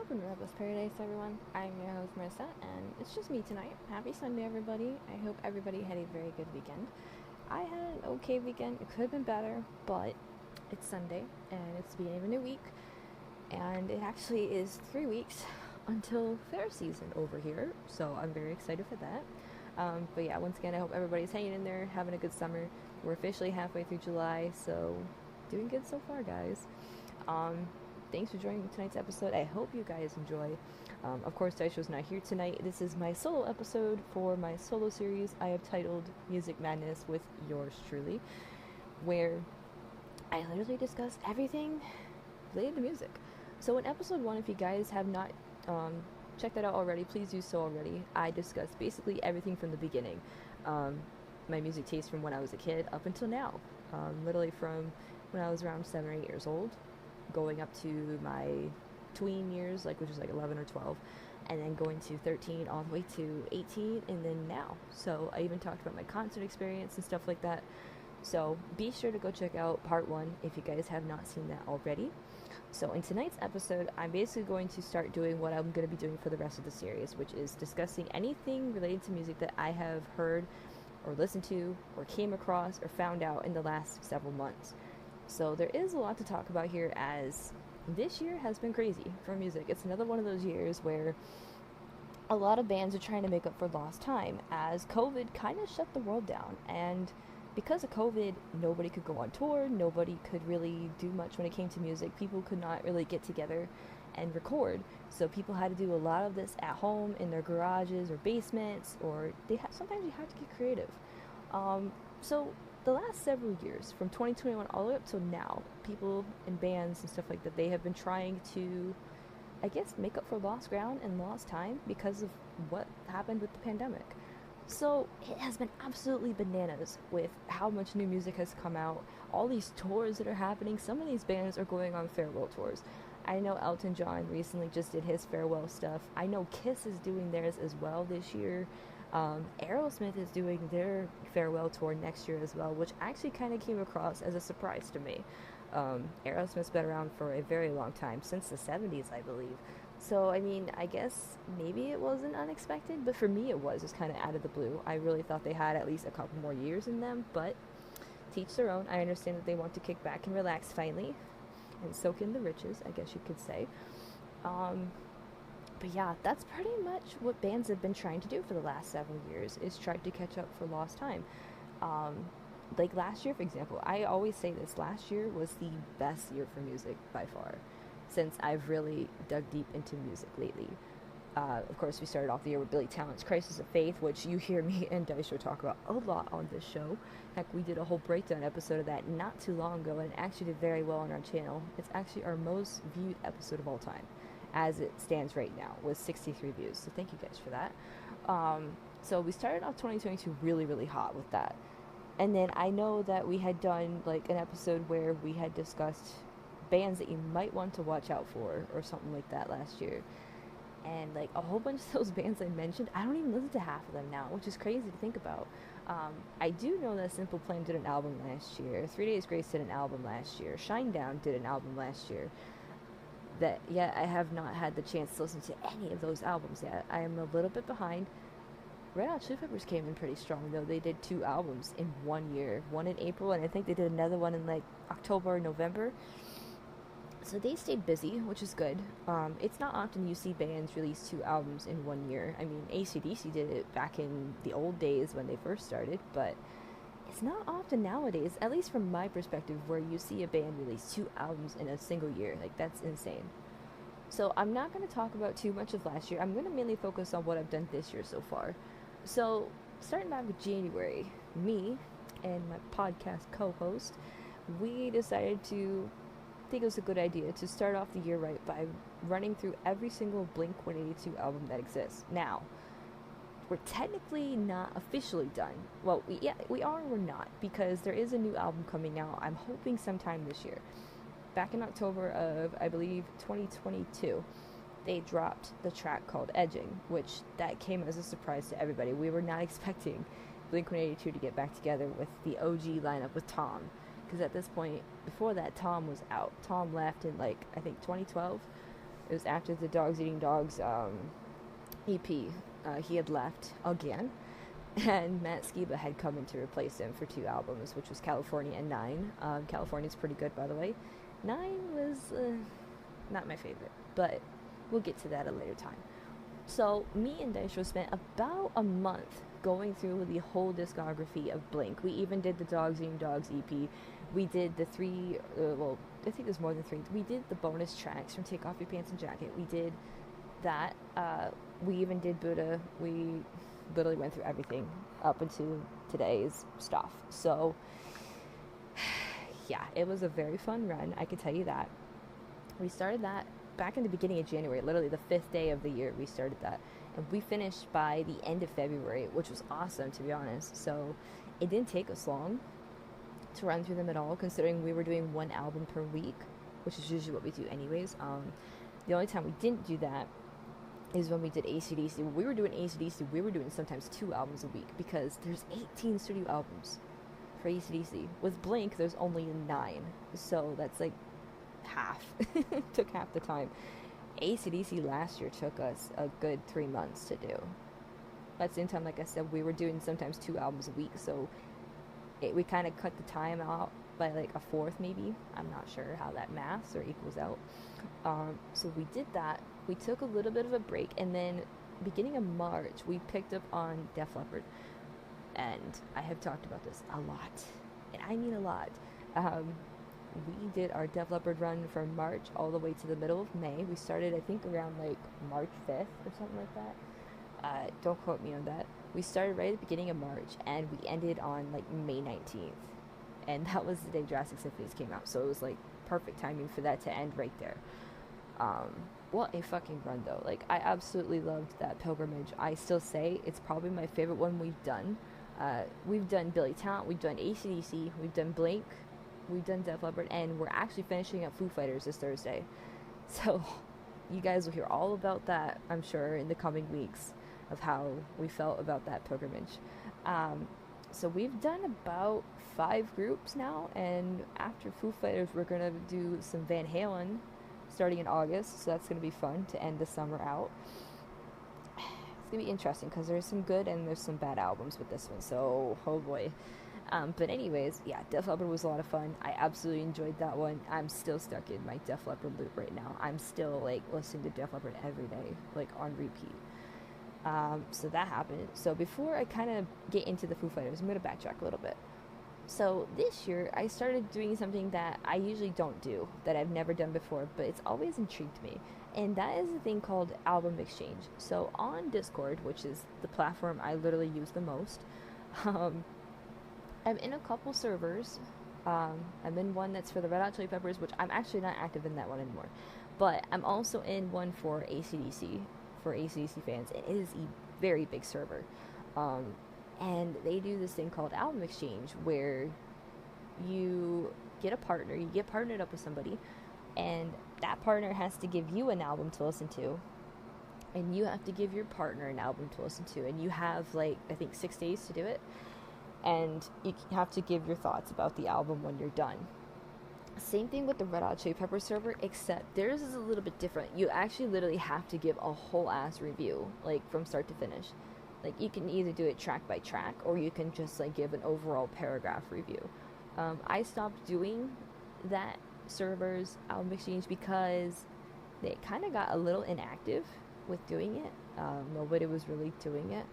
Welcome to Rebel's Paradise, everyone. I'm your host, Marissa, and it's just me tonight. Happy Sunday, everybody. I hope everybody had a very good weekend. I had an okay weekend. It could have been better, but it's Sunday, and it's the beginning of a new week, and it actually is 3 weeks until fair season over here, so I'm very excited for that. But yeah, once again, I hope everybody's hanging in there, having a good summer. We're officially halfway through July, so doing good so far, guys. Um, Thanks for joining tonight's episode. I hope you guys enjoy. Of course, Daisho's not here tonight. This is my solo episode for my solo series I have titled Music Madness with yours truly, where I literally discuss everything related to music. So in episode 1, if you guys have not checked that out already, please do so already. I discussed basically everything from the beginning. My music taste from when I was a kid up until now. Literally from when I was around 7 or 8 years old, going up to my tween years, which is 11 or 12, and then going to 13 all the way to 18, and then now. So I even talked about my concert experience and stuff like that. So be sure to go check out part 1 if you guys have not seen that already. So in tonight's episode, I'm basically going to start doing what I'm going to be doing for the rest of the series, which is discussing anything related to music that I have heard or listened to or came across or found out in the last several months. So there is a lot to talk about here, as this year has been crazy for music. It's another one of those years where a lot of bands are trying to make up for lost time, as COVID kind of shut the world down. And because of COVID, nobody could go on tour, nobody could really do much when it came to music. People could not really get together and record. So people had to do a lot of this at home in their garages or basements, or sometimes you have to get creative. So the last several years, from 2021 all the way up till now, people and bands and stuff like that, they have been trying to, I guess, make up for lost ground and lost time because of what happened with the pandemic. So it has been absolutely bananas with how much new music has come out, all these tours that are happening. Some of these bands are going on farewell tours. I know Elton John recently just did his farewell stuff. I know Kiss is doing theirs as well this year. Aerosmith is doing their farewell tour next year as well, which actually kind of came across as a surprise to me. Aerosmith's been around for a very long time, since the 70s, I believe. So, I mean, I guess maybe it wasn't unexpected, but for me it was just kind of out of the blue. I really thought they had at least a couple more years in them, but teach their own. I understand that they want to kick back and relax finally, and soak in the riches, I guess you could say. But yeah, that's pretty much what bands have been trying to do for the last several years, is try to catch up for lost time. Um, like last year, for example, I always say this, last year was the best year for music by far, since I've really dug deep into music lately. Of course, we started off the year with Billy Talent's Crisis of Faith, which you hear me and Daisho talk about a lot on this show. Heck, we did a whole breakdown episode of that not too long ago, and it actually did very well on our channel. It's actually our most viewed episode of all time, as it stands right now, with 63 views. So thank you guys for that. So we started off 2022 really, really hot with that. And then I know that we had done an episode where we had discussed bands that you might want to watch out for or something like that last year. And a whole bunch of those bands I mentioned, I don't even listen to half of them now, which is crazy to think about. I do know that Simple Plan did an album last year. 3 Days Grace did an album last year. Shinedown did an album last year. That yet I have not had the chance to listen to any of those albums yet. I am a little bit behind. Red Hot Chili Peppers came in pretty strong though. They did 2 albums in 1 year. One in April, and I think they did another one in October or November. So they stayed busy, which is good. It's not often you see bands release 2 albums in 1 year. I mean, AC/DC did it back in the old days when they first started, but it's not often nowadays, at least from my perspective, where you see a band release 2 albums in a single year. That's insane. So I'm not going to talk about too much of last year. I'm going to mainly focus on what I've done this year so far. So starting back with January, me and my podcast co-host, we decided to think it was a good idea to start off the year right by running through every single Blink-182 album that exists. Now, we're technically not officially done. Well, we are and we're not, because there is a new album coming out, I'm hoping sometime this year. Back in October of, I believe, 2022, they dropped the track called Edging, which that came as a surprise to everybody. We were not expecting Blink-182 to get back together with the OG lineup with Tom, because at this point, before that, Tom was out. Tom left in, I think 2012. It was after the Dogs Eating Dogs EP. He had left again, and Matt Skiba had come in to replace him for 2 albums, which was California and Nine. California's pretty good, by the way. Nine was not my favorite, but we'll get to that at a later time. So me and Daisho spent about a month going through the whole discography of Blink. We even did the Dogs Eating Dogs EP. We did the three, well, I think there's more than three. We did the bonus tracks from Take Off Your Pants and Jacket. We did that. We even did Buddha. We literally went through everything up into today's stuff. So, yeah, it was a very fun run, I can tell you that. We started that back in the beginning of January, literally the 5th day of the year we started that. And we finished by the end of February, which was awesome, to be honest. So it didn't take us long to run through them at all, considering we were doing 1 album per week, which is usually what we do anyways. The only time we didn't do that is when we did AC/DC. When we were doing AC/DC, we were doing sometimes 2 albums a week, because there's 18 studio albums for AC/DC. With Blink, there's only 9, so that's like half. Took half the time. AC/DC last year took us a good 3 months to do. At the same time, like I said, we were doing sometimes 2 albums a week, so we kind of cut the time out by like a fourth maybe. I'm not sure how that maths or equals out. So we did that. We took a little bit of a break, and then beginning of March we picked up on Def Leppard, and I have talked about this a lot, and I mean a lot. We did our Def Leppard run from March all the way to the middle of May. We started, I think, around like March 5th or something like that. Don't quote me on that. We started right at the beginning of March, and we ended on like May 19th. And that was the day Jurassic Symphonies came out. So it was like perfect timing for that to end right there. What a fucking run, though. Like, I absolutely loved that pilgrimage. I still say it's probably my favorite one we've done. We've done Billy Talent, we've done AC/DC, we've done Blink, we've done Def Leppard, and we're actually finishing up Foo Fighters this Thursday. So you guys will hear all about that, I'm sure, in the coming weeks, of how we felt about that pilgrimage. So we've done about 5 groups now, and after Foo Fighters, we're going to do some Van Halen starting in August, so that's going to be fun to end the summer out. It's going to be interesting, because there's some good and there's some bad albums with this one, so oh boy. But anyways, yeah, Def Leppard was a lot of fun. I absolutely enjoyed that one. I'm still stuck in my Def Leppard loop right now. I'm still, like, listening to Def Leppard every day, like, on repeat. So that happened. So before I kind of get into the Foo Fighters, I'm going to backtrack a little bit. So this year, I started doing something that I usually don't do, that I've never done before, but it's always intrigued me. And that is a thing called album exchange. So on Discord, which is the platform I literally use the most, I'm in a couple servers. I'm in one that's for the Red Hot Chili Peppers, which I'm actually not active in that one anymore. But I'm also in one for AC/DC, for AC/DC fans. It is a very big server. And they do this thing called album exchange, where you get a partner, you get partnered up with somebody, and that partner has to give you an album to listen to, and you have to give your partner an album to listen to, and you have, like, I think 6 days to do it, and you have to give your thoughts about the album when you're done. Same thing with the Red Hot Chili Peppers server, except theirs is a little bit different. You actually literally have to give a whole ass review, like, from start to finish. Like, you can either do it track by track, or you can just, like, give an overall paragraph review. I stopped doing that server's album exchange because they kind of got a little inactive with doing it. Nobody was really doing it.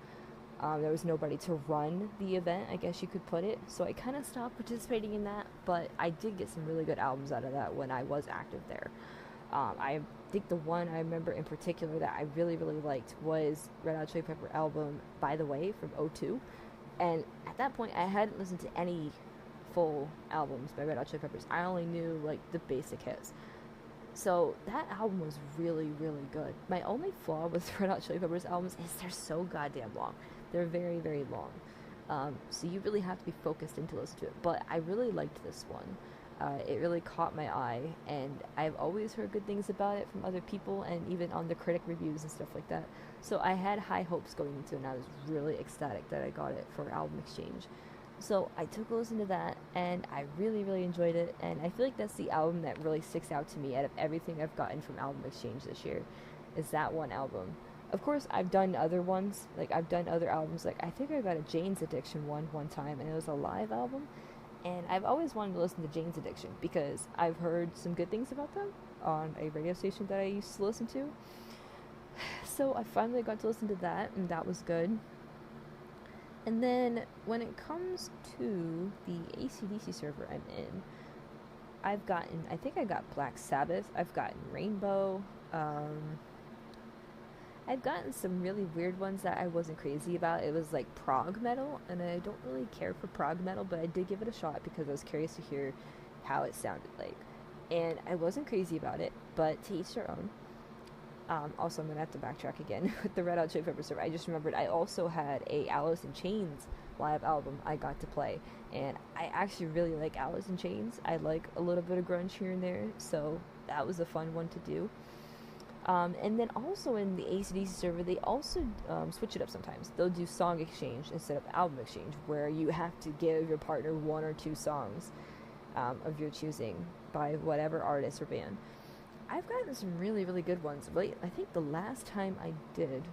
There was nobody to run the event, I guess you could put it. So I kind of stopped participating in that, but I did get some really good albums out of that when I was active there. I think the one I remember in particular that I really, really liked was Red Hot Chili Pepper album, By the Way, from '02. And at that point, I hadn't listened to any full albums by Red Hot Chili Peppers. I only knew, like, the basic hits. So that album was really, really good. My only flaw with Red Hot Chili Peppers albums is they're so goddamn long. They're very, very long. So you really have to be focused in to listen to it. But I really liked this one. It really caught my eye, and I've always heard good things about it from other people, and even on the critic reviews and stuff like that. So I had high hopes going into it, and I was really ecstatic that I got it for album exchange. So I took a listen to that, and I really, really enjoyed it. And I feel like that's the album that really sticks out to me out of everything I've gotten from Album Exchange this year, is that one album. Of course, I've done other ones. Like I've done other albums. Like I think I got a Jane's Addiction one time, and it was a live album. And I've always wanted to listen to Jane's Addiction because I've heard some good things about them on a radio station that I used to listen to. So I finally got to listen to that, and that was good. And then when it comes to the AC/DC server I'm in, I think I got Black Sabbath, I've gotten Rainbow, I've gotten some really weird ones that I wasn't crazy about. It was like prog metal, and I don't really care for prog metal, but I did give it a shot because I was curious to hear how it sounded like. And I wasn't crazy about it, but to each their own. Also, I'm gonna have to backtrack again with the Red Hot Chili Peppers server. I just remembered I also had a Alice in Chains live album I got to play, and I actually really like Alice in Chains. I like a little bit of grunge here and there, so that was a fun one to do. And then also in the AC/DC server, they also switch it up sometimes. They'll do song exchange instead of album exchange, where you have to give your partner one or two songs of your choosing by whatever artist or band. I've gotten some really, really good ones. I think the last time I did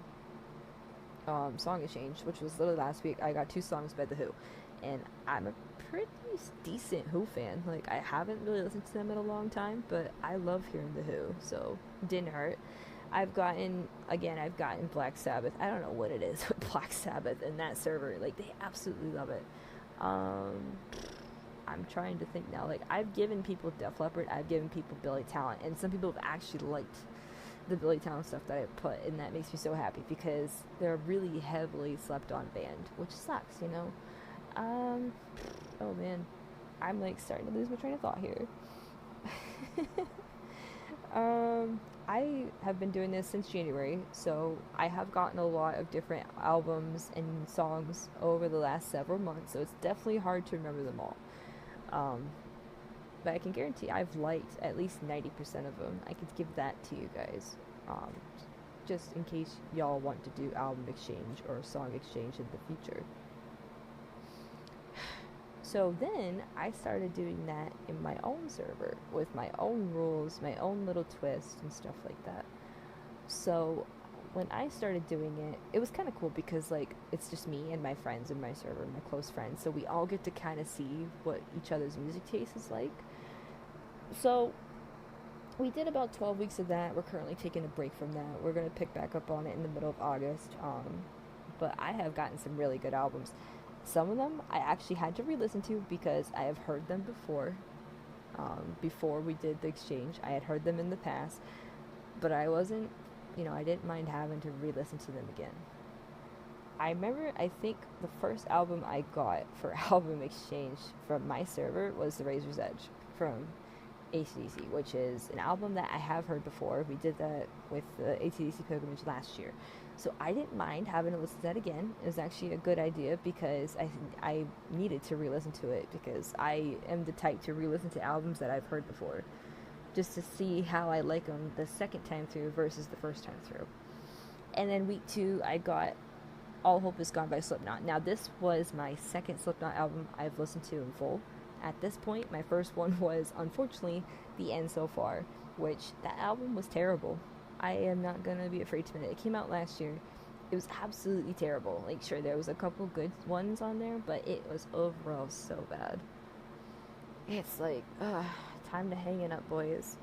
song exchange, which was literally last week, I got two songs by The Who. And I'm a pretty decent Who fan. Like, I haven't really listened to them in a long time, but I love hearing The Who, so it didn't hurt. I've gotten Black Sabbath. I don't know what it is with Black Sabbath and that server. Like, they absolutely love it. I'm trying to think now. Like, I've given people Def Leppard, I've given people Billy Talent, and some people have actually liked the Billy Talent stuff that I put, and that makes me so happy because they're a really heavily slept on band, which sucks, you know? Oh man, I'm like starting to lose my train of thought here. I have been doing this since January, so I have gotten a lot of different albums and songs over the last several months, so it's definitely hard to remember them all. Um, but I can guarantee I've liked at least 90% of them. I could give that to you guys, um, just in case y'all want to do album exchange or song exchange in the future. So then I started doing that in my own server with my own rules, my own little twists and stuff like that. So when I started doing it, it was kind of cool because like it's just me and my friends in my server, my close friends. So we all get to kind of see what each other's music taste is like. So we did about 12 weeks of that. We're currently taking a break from that. We're going to pick back up on it in the middle of August. But I have gotten some really good albums. Some of them I actually had to re-listen to because I have heard them before. Before we did the exchange, I had heard them in the past, but I wasn't, I didn't mind having to re-listen to them again. I remember, I think the first album I got for album exchange from my server was The Razor's Edge from AC/DC, which is an album that I have heard before. We did that with the AC/DC pilgrimage last year. So I didn't mind having to listen to that again. It was actually a good idea because I needed to re-listen to it because I am the type to re-listen to albums that I've heard before just to see how I like them the second time through versus the first time through. And then week 2, I got All Hope Is Gone by Slipknot. Now this was my second Slipknot album I've listened to in full. At this point, my first one was, unfortunately, The End So Far, which that album was terrible. I am not going to be afraid to admit it. It came out last year. It was absolutely terrible. Like, sure, there was a couple good ones on there, but it was overall so bad. It's like, time to hang it up, boys.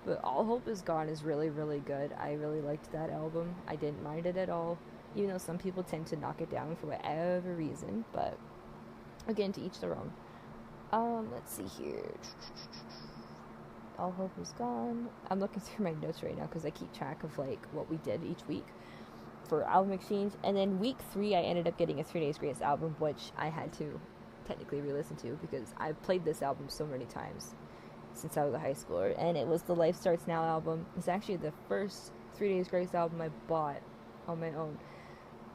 But All Hope Is Gone is really, really good. I really liked that album. I didn't mind it at all, even though some people tend to knock it down for whatever reason, but again, to each their own. Let's see here. All Hope Is Gone. I'm looking through my notes right now because I keep track of like what we did each week for album exchange. And then week 3, I ended up getting a 3 Days Grace album, which I had to technically re-listen to because I've played this album so many times since I was a high schooler. And it was the Life Starts Now album. It's actually the first 3 Days Grace album I bought on my own.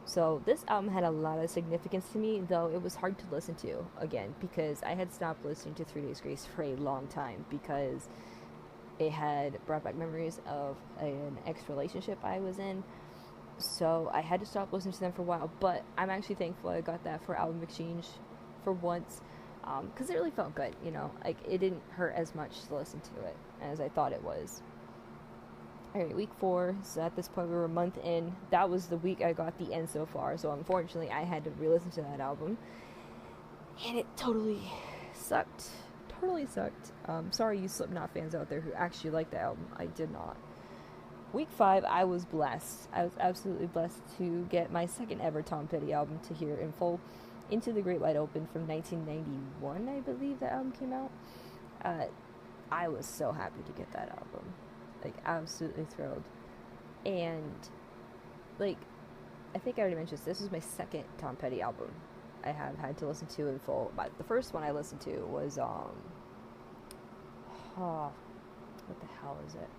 So this album had a lot of significance to me, though it was hard to listen to, again, because I had stopped listening to 3 Days Grace for a long time because it had brought back memories of an ex-relationship I was in, So I had to stop listening to them for a while, but I'm actually thankful I got that for album exchange for once, because it really felt good, you know, like it didn't hurt as much to listen to it as I thought it was. Alright, week 4, so at this point we were a month in. That was the week I got the end so far, so unfortunately I had to re-listen to that album, and it totally sucked. Totally sucked. Sorry you Slipknot fans out there who actually liked the album. I did not. Week 5, I was blessed. I was absolutely blessed to get my second ever Tom Petty album to hear in full. Into the Great Wide Open from 1991, I believe that album came out. I was so happy to get that album. Like, absolutely thrilled. And, like, I think I already mentioned this was my second Tom Petty album I have had to listen to in full. But the first one I listened to was, what the hell is it?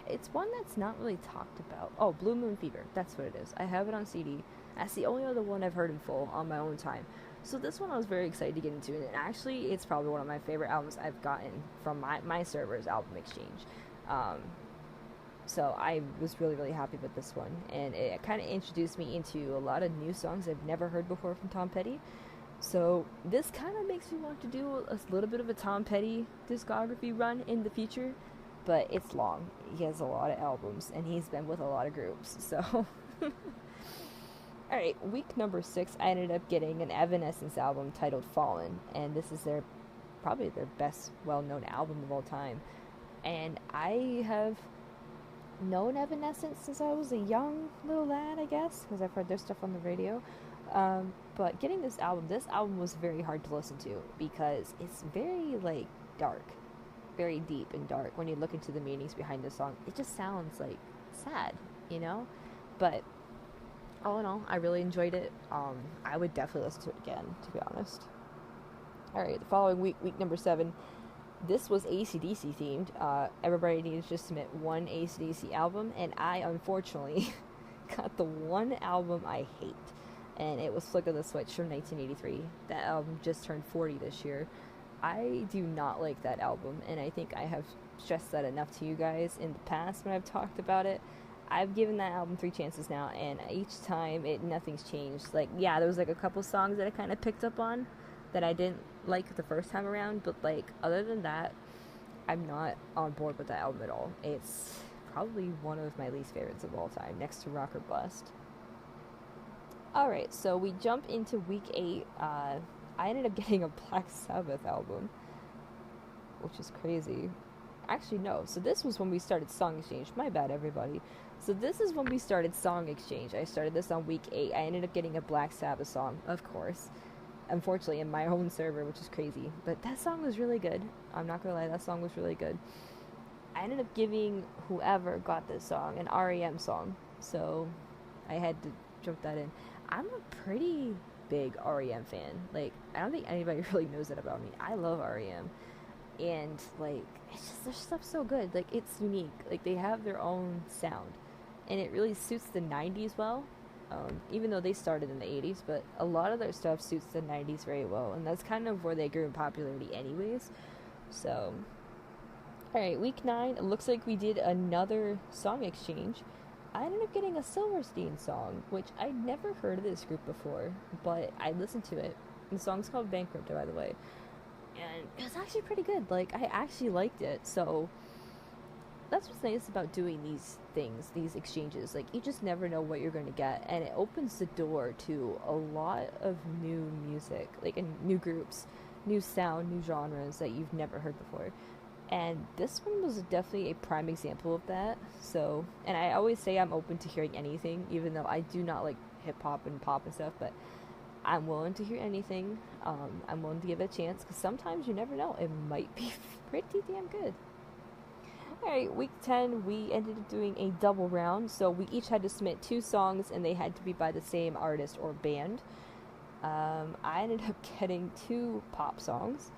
It's one that's not really talked about. Oh, Blue Moon Fever. That's what it is. I have it on CD. That's the only other one I've heard in full on my own time. So this one I was very excited to get into. And actually, it's probably one of my favorite albums I've gotten from my server's album exchange. So I was really, really happy with this one. And it kind of introduced me into a lot of new songs I've never heard before from Tom Petty. So this kind of makes me want to do a little bit of a Tom Petty discography run in the future. But it's long. He has a lot of albums, and he's been with a lot of groups, so... Alright, week number 6, I ended up getting an Evanescence album titled Fallen, and this is probably their best well-known album of all time. And I have known Evanescence since I was a young little lad, I guess, because I've heard their stuff on the radio. But getting this album was very hard to listen to, because it's very, like, dark. Very deep and dark when you look into the meanings behind the song. It just sounds like sad, you know? But all in all, I really enjoyed it. I would definitely listen to it again, to be honest. Alright, the following week, week number 7, this was AC/DC themed. Everybody needed to just submit one AC/DC album, and I unfortunately got the one album I hate, and it was Flick of the Switch from 1983. That album just turned 40 this year. I do not like that album, and I think I have stressed that enough to you guys in the past when I've talked about it. I've given that album 3 chances now, and each time nothing's changed. Like, yeah, there was like a couple songs that I kind of picked up on that I didn't like the first time around, but like other than that, I'm not on board with that album at all. It's probably one of my least favorites of all time, next to Rock or Bust. Alright, so we jump into week 8. I ended up getting a Black Sabbath album, which is crazy. Actually, no. So this was when we started Song Exchange. My bad, everybody. So this is when we started Song Exchange. I started this on week 8. I ended up getting a Black Sabbath song, of course. Unfortunately, in my own server, which is crazy. But that song was really good. I'm not gonna lie, that song was really good. I ended up giving whoever got this song an REM song. So I had to jump that in. I'm a pretty big REM fan. Like, I don't think anybody really knows that about me. I love REM. And, like, it's just, their stuff's so good. Like, it's unique. Like, they have their own sound. And it really suits the 90s well. Even though they started in the 80s, but a lot of their stuff suits the 90s very well. And that's kind of where they grew in popularity anyways. So, alright, week 9. It looks like we did another song exchange. I ended up getting a Silverstein song, which I'd never heard of this group before, but I listened to it. The song's called Bankrupt, by the way. And it was actually pretty good. Like, I actually liked it. So that's what's nice about doing these things, these exchanges. Like, you just never know what you're going to get, and it opens the door to a lot of new music, like, and new groups, new sound, new genres that you've never heard before. And this one was definitely a prime example of that. So, and I always say I'm open to hearing anything, even though I do not like hip-hop and pop and stuff, but I'm willing to hear anything. I'm willing to give it a chance, because sometimes you never know. It might be pretty damn good. Alright, week 10, we ended up doing a double round, so we each had to submit 2 songs, and they had to be by the same artist or band. I ended up getting 2 pop songs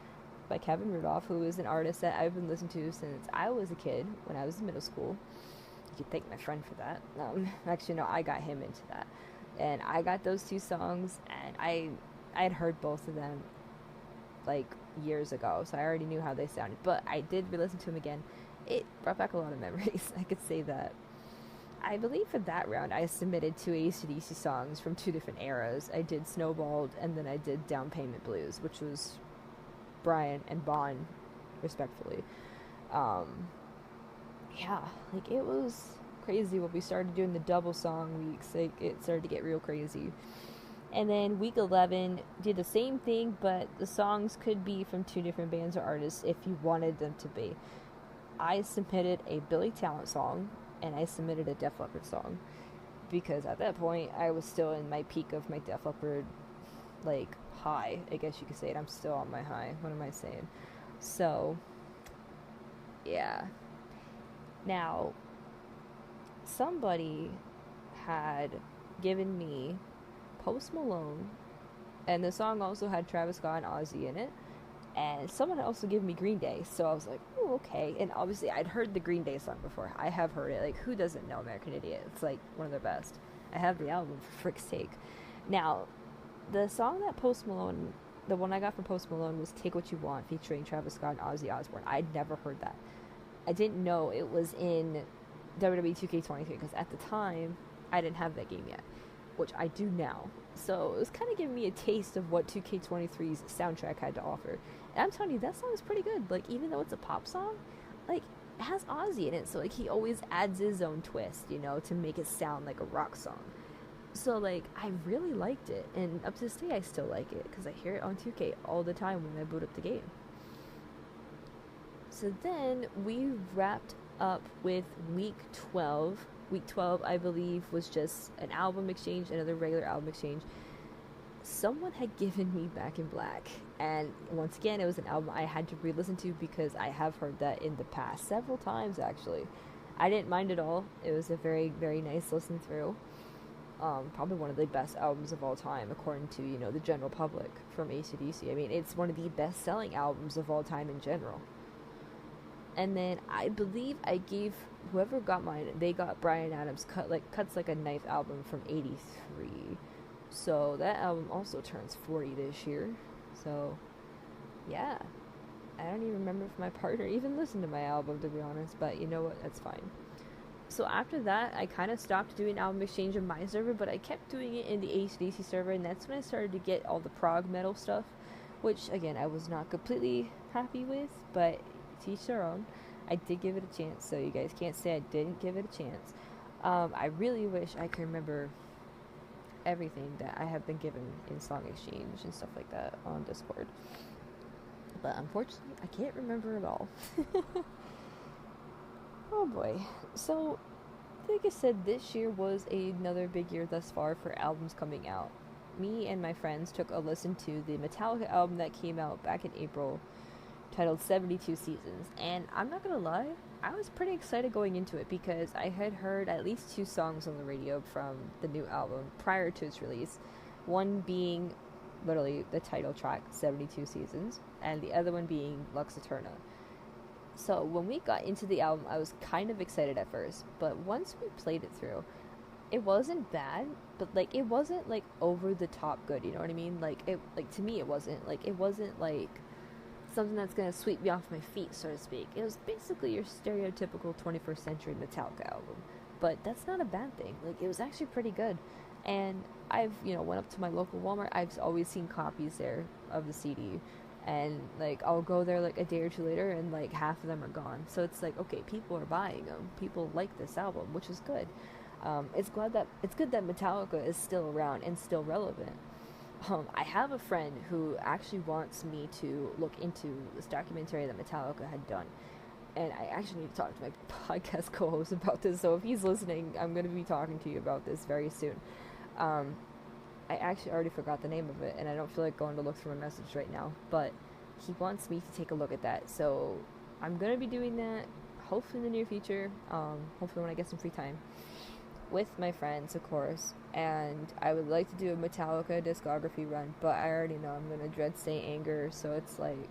by Kevin Rudolph, who is an artist that I've been listening to since I was a kid, when I was in middle school. You could thank my friend for that. Actually, no, I got him into that. And I got those 2 songs, and I had heard both of them, like, years ago, so I already knew how they sounded. But I did re-listen to them again. It brought back a lot of memories, I could say that. I believe for that round, I submitted two AC/DC songs from two different eras. I did Snowballed, and then I did Down Payment Blues, which was Brian and Bon, respectfully. Um, yeah, like it was crazy when we started doing the double song weeks. Like it started to get real crazy. And then week 11 did the same thing, but the songs could be from two different bands or artists if you wanted them to be. I submitted a Billy Talent song, and I submitted a Def Leppard song, because at that point I was still in my peak of my Def Leppard, like, high, I guess you could say it. I'm still on my high. What am I saying? So, yeah. Now, somebody had given me Post Malone, and the song also had Travis Scott and Ozzy in it, and someone also gave me Green Day, so I was like, oh, okay. And obviously I'd heard the Green Day song before. I have heard it. Like, who doesn't know American Idiot? It's like one of their best. I have the album, for frick's sake. Now, the song that Post Malone, the one I got from Post Malone, was Take What You Want, featuring Travis Scott and Ozzy Osbourne. I'd never heard that. I didn't know it was in WWE 2K23, because at the time I didn't have that game yet, which I do now. So it was kind of giving me a taste of what 2K23's soundtrack had to offer. And I'm telling you, that song is pretty good. Like, even though it's a pop song, like, it has Ozzy in it, so like he always adds his own twist, you know, to make it sound like a rock song. So like, I really liked it, and up to this day I still like it, because I hear it on 2K all the time when I boot up the game. So then we wrapped up with week 12. Week 12, I believe, was just an album exchange, another regular album exchange. Someone had given me Back in Black, and once again, it was an album I had to re-listen to, because I have heard that in the past several times, actually. I didn't mind at all. It was a very, very nice listen through. Probably one of the best albums of all time, according to, you know, the general public from AC/DC. I mean, it's one of the best-selling albums of all time in general. And then I believe I gave whoever got mine, they got Bryan Adams' Cuts Like a Knife album from '83. So that album also turns 40 this year. So yeah, I don't even remember if my partner even listened to my album, to be honest. But you know what? That's fine. So after that, I kind of stopped doing album exchange on my server, but I kept doing it in the AC/DC server, and that's when I started to get all the prog metal stuff, which again I was not completely happy with, but to each their own. I did give it a chance, so you guys can't say I didn't give it a chance. I really wish I could remember everything that I have been given in song exchange and stuff like that on Discord, but unfortunately I can't remember it all. Oh boy. So like I said, this year was another big year thus far for albums coming out. Me and my friends took a listen to the Metallica album that came out back in April, titled 72 Seasons, and I'm not gonna lie, I was pretty excited going into it, because I had heard at least two songs on the radio from the new album prior to its release, one being literally the title track, 72 Seasons, and the other one being Lux Eterna. So when we got into the album, I was kind of excited at first, but once we played it through, it wasn't bad, but like it wasn't like over the top good, you know what I mean? Like to me it wasn't like something that's gonna sweep me off my feet, so to speak. It was basically your stereotypical 21st century Metallica album, but that's not a bad thing. Like, it was actually pretty good, and I've, you know, went up to my local Walmart. I've always seen copies there of the CD, and like I'll go there like a day or two later, and like half of them are gone. So it's like, okay, people are buying them. People like this album, which is good. It's good that Metallica is still around and still relevant. I have a friend who actually wants me to look into this documentary that Metallica had done, and I actually need to talk to my podcast co-host about this, so if he's listening, I'm going to be talking to you about this very soon. I actually already forgot the name of it, and I don't feel like going to look through my message right now, but he wants me to take a look at that, so I'm going to be doing that, hopefully in the near future, hopefully when I get some free time, with my friends, of course, and I would like to do a Metallica discography run, but I already know I'm going to dread Saint Anger, so it's like,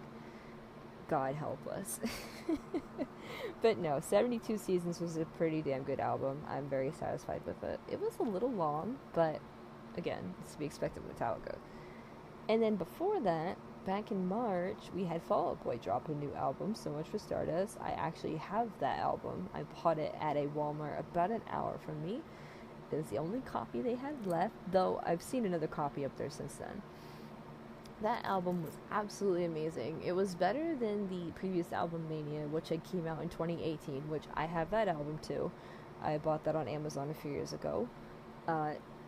God help us. But no, 72 Seasons was a pretty damn good album. I'm very satisfied with it. It was a little long, but again, it's to be expected with Metallica. And then before that, back in March, we had Fall Out Boy drop a new album, So Much for Stardust. I actually have that album. I bought it at a Walmart about an hour from me. It was the only copy they had left, though I've seen another copy up there since then. That album was absolutely amazing. It was better than the previous album, Mania, which had came out in 2018, which I have that album too. I bought that on Amazon a few years ago.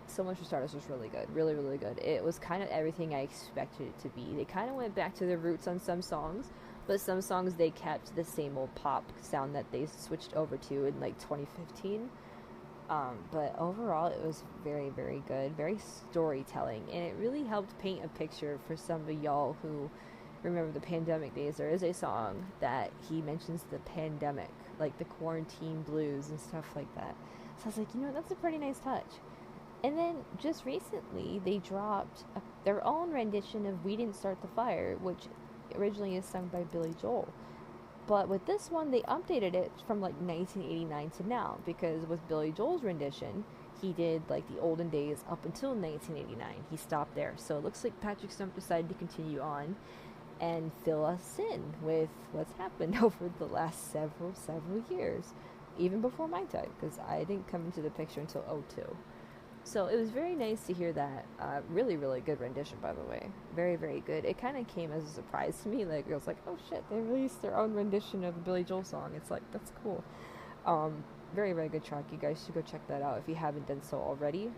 So Much for Stardust was really good. Really, really good. It was kind of everything I expected it to be. They kind of went back to their roots on some songs, but some songs they kept the same old pop sound that they switched over to in like 2015. But overall, it was very, very good, very storytelling, and it really helped paint a picture for some of y'all who remember the pandemic days. There is a song that he mentions the pandemic, like the quarantine blues and stuff like that. So I was like, that's a pretty nice touch. And then just recently, they dropped their own rendition of We Didn't Start the Fire, which originally is sung by Billy Joel. But with this one, they updated it from like 1989 to now, because with Billy Joel's rendition, he did like the olden days up until 1989. He stopped there. So it looks like Patrick Stump decided to continue on and fill us in with what's happened over the last several years, even before my time, because I didn't come into the picture until '02. So it was very nice to hear that. Really, really good rendition, by the way. Very, very good. It kind of came as a surprise to me. Like, I was like, oh shit, they released their own rendition of the Billy Joel song. It's like, that's cool. Very, very good track. You guys should go check that out if you haven't done so already.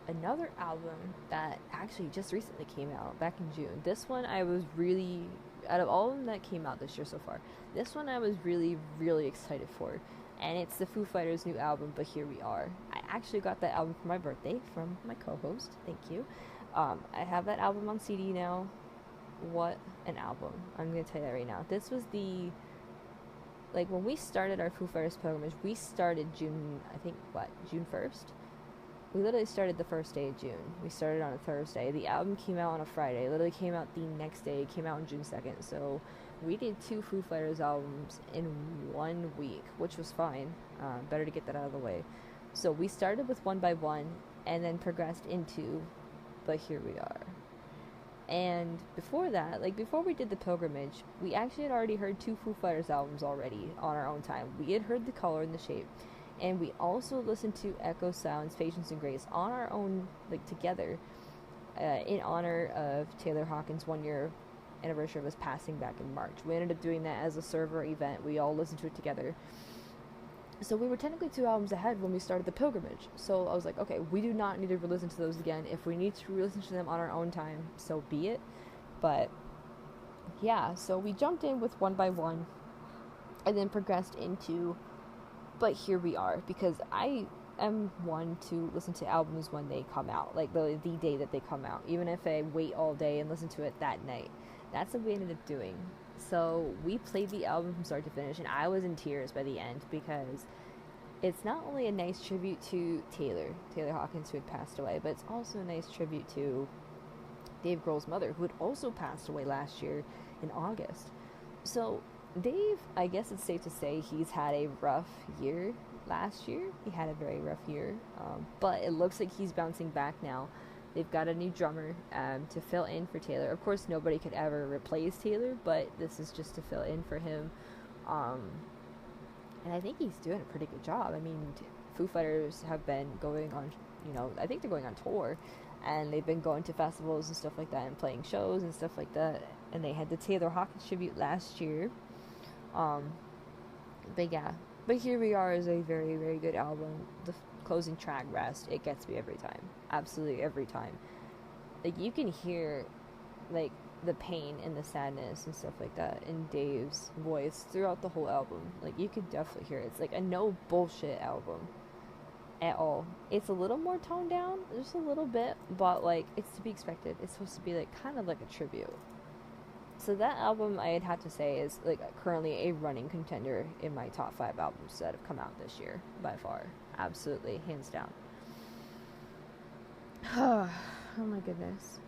Another album that actually just recently came out back in June. This one I was really, out of all of them that came out this year so far, this one I was really, really excited for. And it's the Foo Fighters' new album, But Here We Are. I actually got that album for my birthday from my co-host. Thank you. I have that album on CD now. What an album. I'm going to tell you that right now. This was when we started our Foo Fighters pilgrimage, we started June 1st? We literally started the first day of June. We started on a Thursday. The album came out on a Friday. It literally came out the next day. It came out on June 2nd. So we did 2 Foo Fighters albums in 1 week, which was fine. Better to get that out of the way. So we started with One by One and then progressed into But Here We Are. And before that, before we did the pilgrimage, we actually had already heard 2 Foo Fighters albums already on our own time. We had heard The Color and The Shape. And we also listened to Echo Sound's Patience and Grace on our own, together, in honor of Taylor Hawkins' 1-year anniversary of his passing back in March. We ended up doing that as a server event. We all listened to it together. So we were technically 2 albums ahead when we started the pilgrimage. So I was like, okay, we do not need to re-listen to those again. If we need to re-listen to them on our own time, so be it. But yeah, so we jumped in with One by One and then progressed into But Here We Are, because I am one to listen to albums when they come out, the day that they come out, even if I wait all day and listen to it that night. That's what we ended up doing. So we played the album from start to finish, and I was in tears by the end, because it's not only a nice tribute to Taylor Hawkins, who had passed away, but it's also a nice tribute to Dave Grohl's mother, who had also passed away last year in August. So Dave, I guess it's safe to say he's had a rough year last year. He had a very rough year, but it looks like he's bouncing back now. They've got a new drummer to fill in for Taylor. Of course, nobody could ever replace Taylor, but this is just to fill in for him. And I think he's doing a pretty good job. I mean, Foo Fighters have been going on, I think they're going on tour, and they've been going to festivals and stuff like that and playing shows and stuff like that. And they had the Taylor Hawkins tribute last year. But yeah, But Here We Are is a very, very good album. The closing track, Rest, it gets me every time. Absolutely every time. You can hear, the pain and the sadness and stuff like that in Dave's voice throughout the whole album. You could definitely hear it. It's a no bullshit album at all. It's a little more toned down, just a little bit, but it's to be expected. It's supposed to be kind of like a tribute. So that album, I'd have to say, is currently a running contender in my top 5 albums that have come out this year, by far. Absolutely, hands down. Oh my goodness.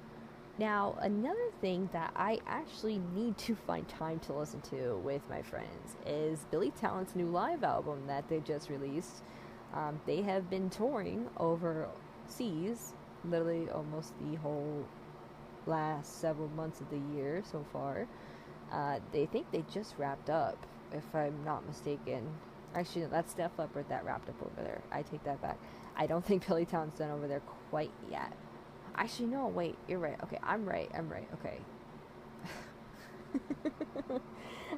Now, another thing that I actually need to find time to listen to with my friends is Billy Talent's new live album that they just released. They have been touring overseas, literally almost the whole last several months of the year so far. They think they just wrapped up, if I'm not mistaken. Actually, that's Def Leppard that wrapped up over there. I take that back. I don't think Billy Talent's done over there quite yet. Actually, no, wait, you're right. Okay, I'm right. Okay.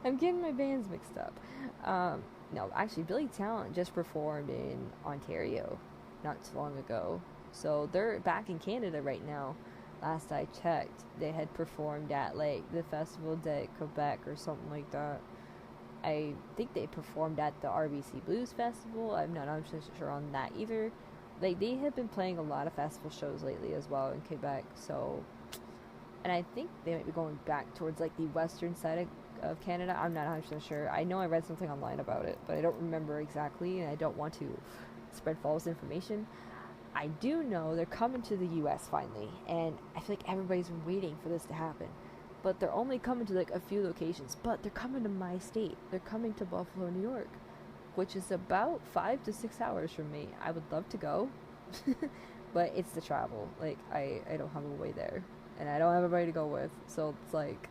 I'm getting my bands mixed up. No, actually, Billy Talent just performed in Ontario not too long ago. So they're back in Canada right now. Last I checked, they had performed at like the Festival de Quebec or something like that. I think they performed at the RBC Blues Festival. I'm not 100% sure on that either. Like, they have been playing a lot of festival shows lately as well in Quebec, so... And I think they might be going back towards, like, the western side of Canada. I'm not 100% sure. I know I read something online about it, but I don't remember exactly, and I don't want to spread false information. I do know they're coming to the U.S. finally, and I feel like everybody's been waiting for this to happen. But they're only coming to, like, a few locations. But they're coming to my state. They're coming to Buffalo, New York, which is about 5 to 6 hours from me. I would love to go, but it's the travel. Like, I don't have a way there, and I don't have anybody to go with, so it's like,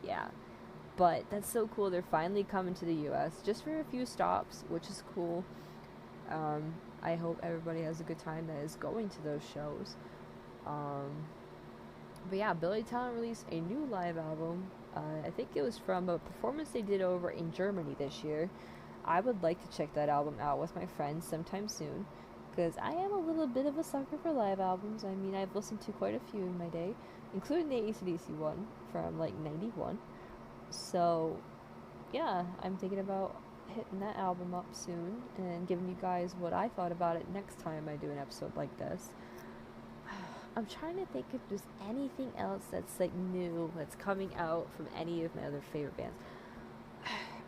yeah. But that's so cool. They're finally coming to the U.S. just for a few stops, which is cool. I hope everybody has a good time that is going to those shows. But yeah, Billy Talent released a new live album. I think it was from a performance they did over in Germany this year. I would like to check that album out with my friends sometime soon, because I am a little bit of a sucker for live albums. I mean, I've listened to quite a few in my day, including the AC/DC one from like 91. So yeah, I'm thinking about hitting that album up soon and giving you guys what I thought about it next time I do an episode like this. I'm trying to think if there's anything else that's like new that's coming out from any of my other favorite bands.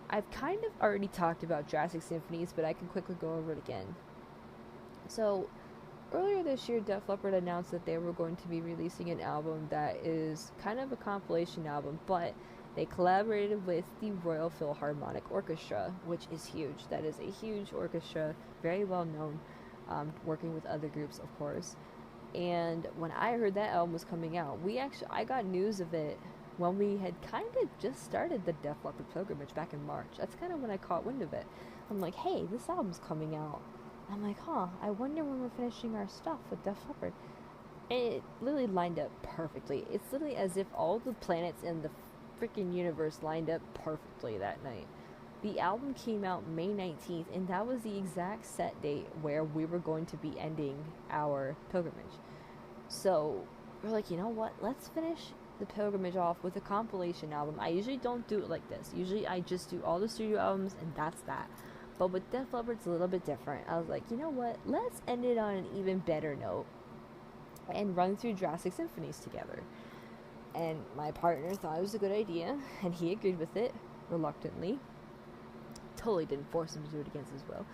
I've kind of already talked about Jurassic Symphonies, but I can quickly go over it again. So, earlier this year, Def Leppard announced that they were going to be releasing an album that is kind of a compilation album, but they collaborated with the Royal Philharmonic Orchestra, which is huge. That is a huge orchestra, very well known, working with other groups, of course. And when I heard that album was coming out, I got news of it when we had kind of just started the Def Leppard pilgrimage back in March. That's kind of when I caught wind of it. I'm like, hey, this album's coming out. I'm like, I wonder when we're finishing our stuff with Def Leppard. And it literally lined up perfectly. It's literally as if all the planets in the freaking universe lined up perfectly that night. The album came out May 19th, and that was the exact set date where we were going to be ending our pilgrimage. So we're like, you know what? Let's finish the pilgrimage off with a compilation album. I usually don't do it like this. Usually I just do all the studio albums, and that's that. But with Def Leppard, it's a little bit different. I was like, you know what? Let's end it on an even better note and run through Jurassic Symphonies together. And my partner thought it was a good idea, and he agreed with it, reluctantly. Totally didn't force him to do it against his will.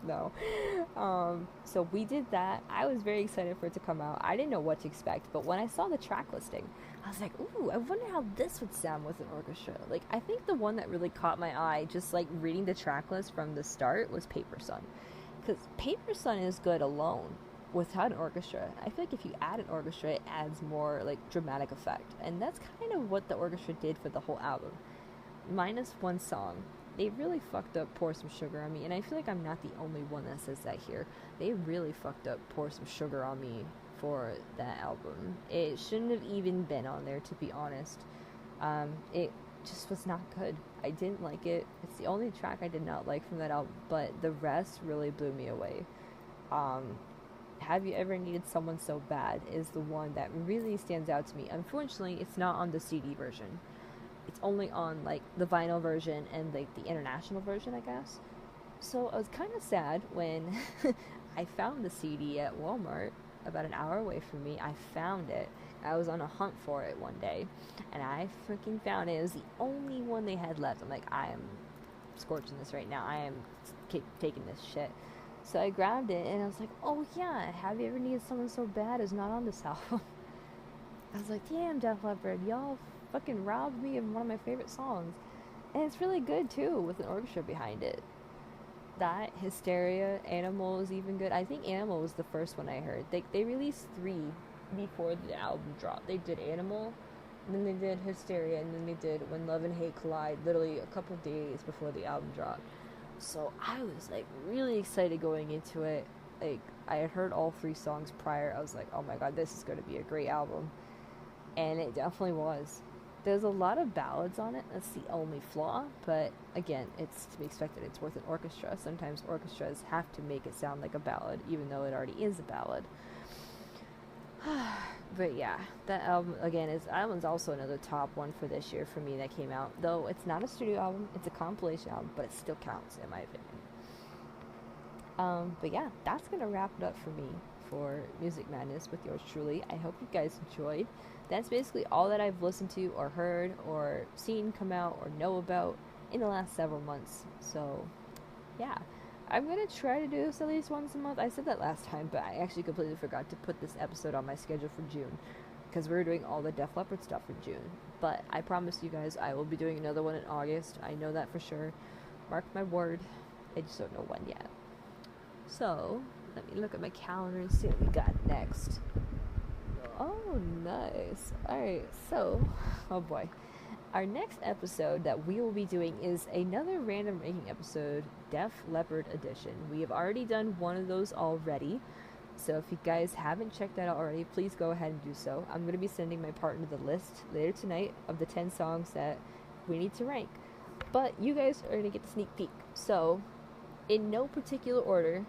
No. So we did that. I was very excited for it to come out. I didn't know what to expect, but when I saw the track listing, I was like, ooh, I wonder how this would sound with an orchestra. Like, I think the one that really caught my eye, just like reading the track list from the start, was Paper Sun. Because Paper Sun is good alone without an orchestra. I feel like if you add an orchestra, it adds more like dramatic effect. And that's kind of what the orchestra did for the whole album. Minus one song. They really fucked up Pour Some Sugar on Me, and I feel like I'm not the only one that says that here. They really fucked up Pour Some Sugar on Me for that album. It shouldn't have even been on there, to be honest. It just was not good. I didn't like it. It's the only track I did not like from that album, but the rest really blew me away. Have You Ever Needed Someone So Bad is the one that really stands out to me. Unfortunately, it's not on the CD version. It's only on like the vinyl version and like the international version, I guess. So I was kind of sad when I found the CD at Walmart about an hour away from me. I found it. I was on a hunt for it one day, and I freaking found it. It was the only one they had left. I'm like, I am scorching this right now. I am taking this shit. So I grabbed it, and I was like, oh yeah, Have You Ever Needed Someone So Bad is not on this album. I was like, damn, Def Leppard, y'all fucking robbed me of one of my favorite songs. And it's really good too, with an orchestra behind it. That, Hysteria, Animal is even good. I think Animal was the first one I heard. They released 3 before the album dropped. They did Animal, and then they did Hysteria, and then they did When Love and Hate Collide, literally a couple days before the album dropped. So I was like really excited going into it. Like, I had heard all 3 songs prior. I was like, oh my god, this is going to be a great album. And it definitely was. There's a lot of ballads on it. That's the only flaw. But again, it's to be expected. It's with an orchestra. Sometimes orchestras have to make it sound like a ballad, even though it already is a ballad. But yeah, that album, again, album's also another top one for this year for me that came out. Though it's not a studio album, it's a compilation album, but it still counts, in my opinion. But yeah, that's going to wrap it up for me for Music Madness with yours truly. I hope you guys enjoyed. That's basically all that I've listened to or heard or seen come out or know about in the last several months. So, yeah. I'm going to try to do this at least once a month. I said that last time, but I actually completely forgot to put this episode on my schedule for June, because we were doing all the Def Leppard stuff for June. But I promise you guys I will be doing another one in August. I know that for sure. Mark my word. I just don't know when yet. So, let me look at my calendar and see what we got next. Oh, nice. Alright, so, oh boy. Our next episode that we will be doing is another random ranking episode, Def Leppard edition. We have already done one of those already, so if you guys haven't checked that out already, please go ahead and do so. I'm going to be sending my partner the list later tonight of the 10 songs that we need to rank. But you guys are going to get the sneak peek. So, in no particular order,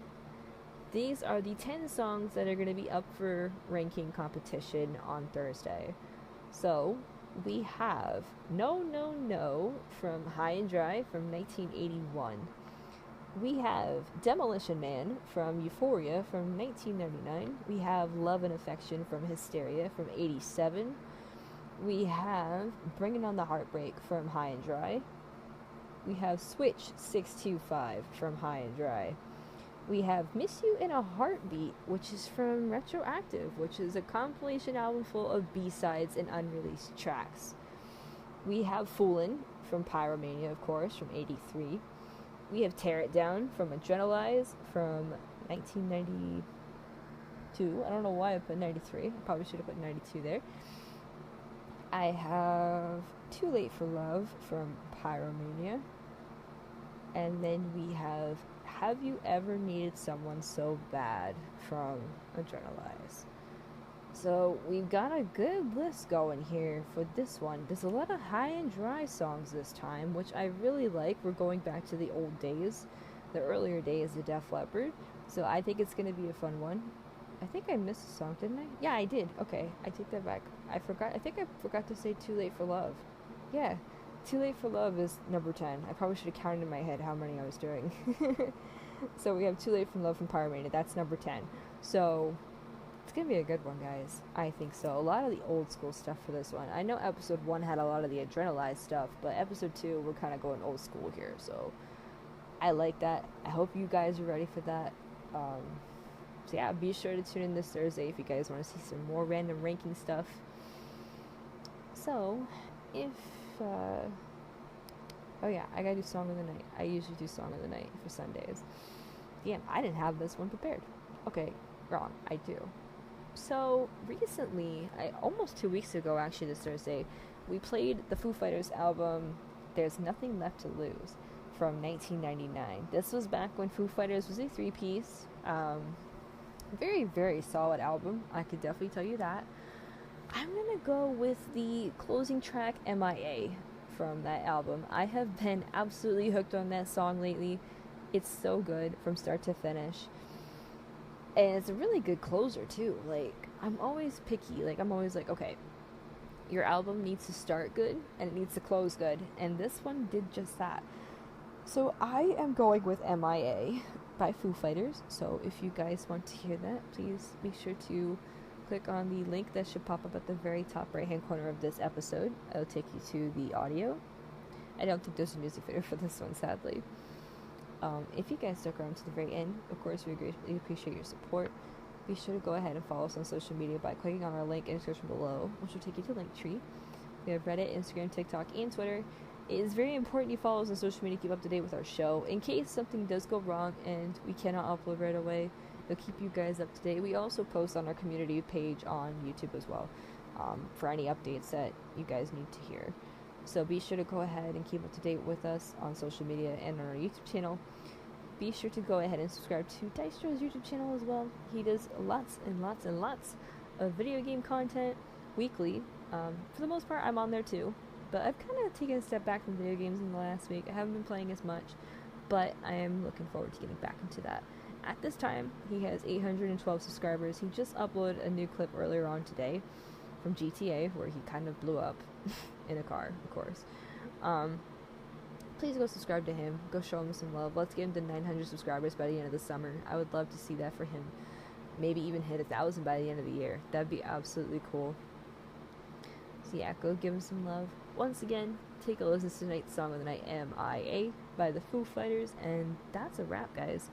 these are the 10 songs that are going to be up for ranking competition on Thursday. So, we have No No No from High and Dry from 1981. We have Demolition Man from Euphoria from 1999. We have Love and Affection from Hysteria from 87. We have Bringing on the Heartbreak from High and Dry. We have Switch 625 from High and Dry. We have Miss You in a Heartbeat, which is from Retroactive, which is a compilation album full of B-sides and unreleased tracks. We have Foolin' from Pyromania, of course, from 83. We have Tear It Down from Adrenalize from 1992. I don't know why I put 93. I probably should have put 92 there. I have Too Late for Love from Pyromania. And then we have You Ever Needed Someone So Bad from Adrenalize. So we've got a good list going here for this one. There's a lot of High and Dry songs this time, which I really like. We're going back to the old days, the earlier days of Def Leppard. So I think it's going to be a fun one. I think I missed a song, didn't I? Yeah, I did. Okay, I take that back. I think I forgot to say Too Late for Love. Yeah. Too Late for Love is number 10. I probably should have counted in my head how many I was doing. So we have Too Late for Love from Pyromania. That's number 10. So it's going to be a good one, guys. I think so. A lot of the old school stuff for this one. I know episode 1 had a lot of the Adrenalize stuff, but episode 2, we're kind of going old school here. So I like that. I hope you guys are ready for that. So yeah, be sure to tune in this Thursday if you guys want to see some more random ranking stuff. So, if oh yeah, I gotta do Song of the Night. I usually do Song of the Night for Sundays. Damn, I didn't have this one prepared. Okay, wrong. I do. So, recently, almost 2 weeks ago, actually, this Thursday, we played the Foo Fighters album, There's Nothing Left to Lose, from 1999. This was back when Foo Fighters was a 3-piece. Very, very solid album. I could definitely tell you that. I'm gonna go with the closing track, MIA, from that album. I have been absolutely hooked on that song lately. It's so good from start to finish. And it's a really good closer, too. Like, I'm always picky. Like, I'm always like, okay, your album needs to start good, and it needs to close good. And this one did just that. So I am going with MIA by Foo Fighters. So if you guys want to hear that, please be sure to click on the link that should pop up at the very top right hand corner of this episode. It'll take you to the audio. I don't think there's a music video for this one, sadly. If you guys stuck around to the very end, of course we greatly appreciate your support. Be sure to go ahead and follow us on social media by clicking on our link in the description below, which will take you to Linktree. We have Reddit, Instagram, TikTok, and Twitter. It is very important you follow us on social media to keep up to date with our show. In case something does go wrong and we cannot upload right away, They'll keep you guys up to date. We also post on our community page on YouTube as well, for any updates that you guys need to hear. So be sure to go ahead and keep up to date with us on social media and on our YouTube channel. Be sure to go ahead and subscribe to Dystro's YouTube channel as well. He does lots and lots and lots of video game content weekly. For the most part, I'm on there too, but I've kind of taken a step back from video games in the last week. I haven't been playing as much, but I am looking forward to getting back into that. At this time, he has 812 subscribers. He just uploaded a new clip earlier on today from GTA, where he kind of blew up in a car, of course. Please go subscribe to him. Go show him some love. Let's get him to 900 subscribers by the end of the summer. I would love to see that for him. Maybe even hit 1,000 by the end of the year. That'd be absolutely cool. So yeah, go give him some love. Once again, take a listen to tonight's song of the night, MIA, by the Foo Fighters. And that's a wrap, guys.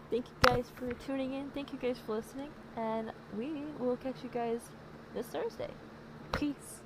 Thank you guys for tuning in. Thank you guys for listening. And we will catch you guys this Thursday. Peace.